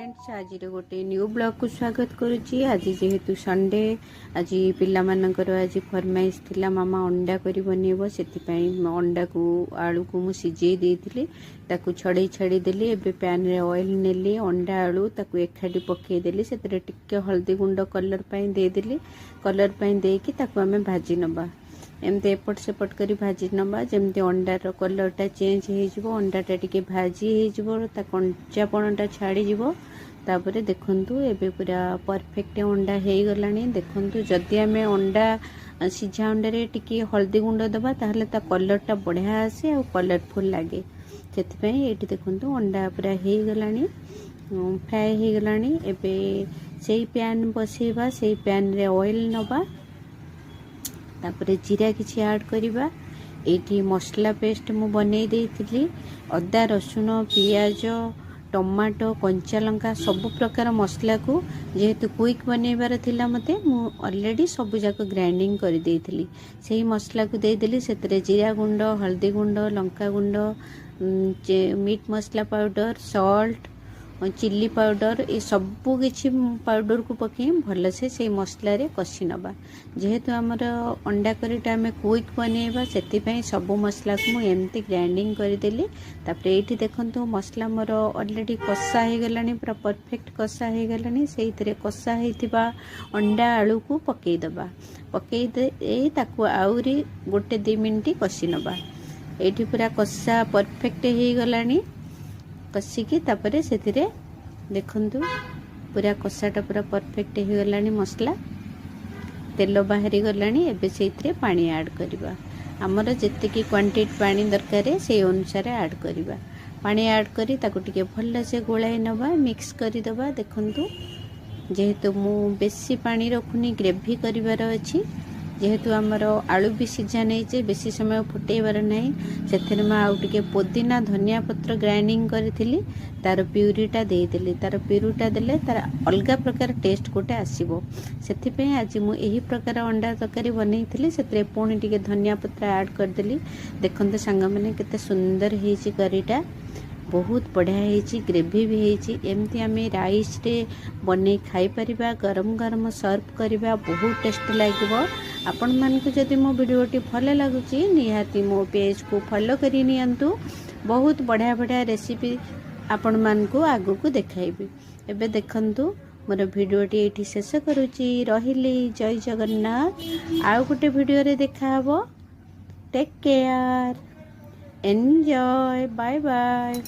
Friends आज गोटे new blog को स्वागत करुच्ची। आज जेहेतु संडे आज पिला मानकर आज फरमाइश थिला मामा अंडा करी बनइबो से अंडा को आलू को मु सिझे देइथिली ताकू छड़े छड़ी देली। एबे पैन रे ऑयल नेली अंडा आलू ताकू एखाडी पकई देली सेतरे टिके हल्दी गुंड कलर पई दे देली। कलर पई देकी ताकू हमें भाजी नबा एमते एपट सेपट करी भाजी नबा जेमते अंडार कलरटा चेंज हो अंडाटा टिके भाजी हो कंचापणटा छाड़ी जीवो। तापरे देखंतु एबे पूरा परफेक्ट अंडा हे गलानी। देखंतु जदि आमे अंडा सिझा अंडा रे टिके हल्दी गुंड दबा ताहले ता कलरटा बढ़िया आसे और कलरफुल लागे। सेति पई एठी देखंतु अंडा पूरा हे गलानी फ्राई हे गलानी। एबे सेई पैन बसेबा सेई पैन रे ऑयल नबा तापरे जीरा किछि ऐड करिबा। एठी मसला पेस्ट मु बनै देइथिली अदा रसुन पियाज टमाटो कंचा लंका सब प्रकार मसला को जेहेतु क्विक बनैबार थिला मते मु ऑलरेडी सब जाक ग्राइंडिंग कर देइथिली। सेही मसला को दे देली सेतरे जीरा गुंड हल्दी गुंड लंका गुंड मीट मसला पाउडर सॉल्ट चिल्ली पाउडर ये सबू किछि पाउडर को पकई भल से मसला रे कषि नबा। जेहेतु आमर अंडा करीटा आम क्विक बनैबा सेति पई सबू मसला को मु एमती ग्राइंडिंग कर देली। तापरे एठी देखंतु मसला मोर ऑलरेडी कषा हो गलानी पूरा परफेक्ट कषा हो गलानी। सेहितरे कषा हेतिबा अंडा आलू को पकई दबा पकई दे ताकू आउरी गोटे 2 मिनिट कषि नबा। एठी पूरा कषा परफेक्ट हो गलानी कषिकी तापरे सेतिरे देखंतु पूरा कषाटा पूरा परफेक्ट हो गलानी मसला तेल बाहरी गलानी। एबे सेतिरे पानी ऐड करबा हमर जेतिकी क्वांटिटी पानी दरकार से अनुसार ऐड करबा। पानी ऐड करी ताकू टिके भल से गोलाई नबा मिक्स करी दबा। देखंतु जेहेतु मु बेसी पानी रखुनी ग्रेवी करिवार अछि जेहेतु आमर आलू भी सिझा नहीं जे बेसी समय फुटेबार नहीं से आउ टिके पुदीना धनिया पत्र ग्राइंडिंग करी तार प्यूरीटा देदेली। तार प्यूरीटा देले तार अलगा प्रकार टेस्ट गोटे आसीबो। सेथिपई आज मु एही प्रकार अंडा तरकारी बनैथिली सेतरे पुणी टिके धनिया पत्र ऐड करदेली। देखंतु सांग माने केते सुंदर हेची करीटा बहुत बढ़िया हेची ग्रेवी भी हेची। एमती आमे राइस रे बनै खाई परिबा गरम गरम सर्व करिबा बहुत टेस्ट लागिबो। आपण मान को जदि मो वीडियोटी भल लगुची निहाती मो पेज को फॉलो करी नियंतु। बहुत बढ़िया बढ़िया रेसिपी आपण मान को आगु को देखाइबी। एबे देखंतु मोर वीडियोटी एठी शेष करूची रहिली। जय जगन्नाथ। आउ गोटे वीडियो रे देखा हबो। Take care enjoy bye bye.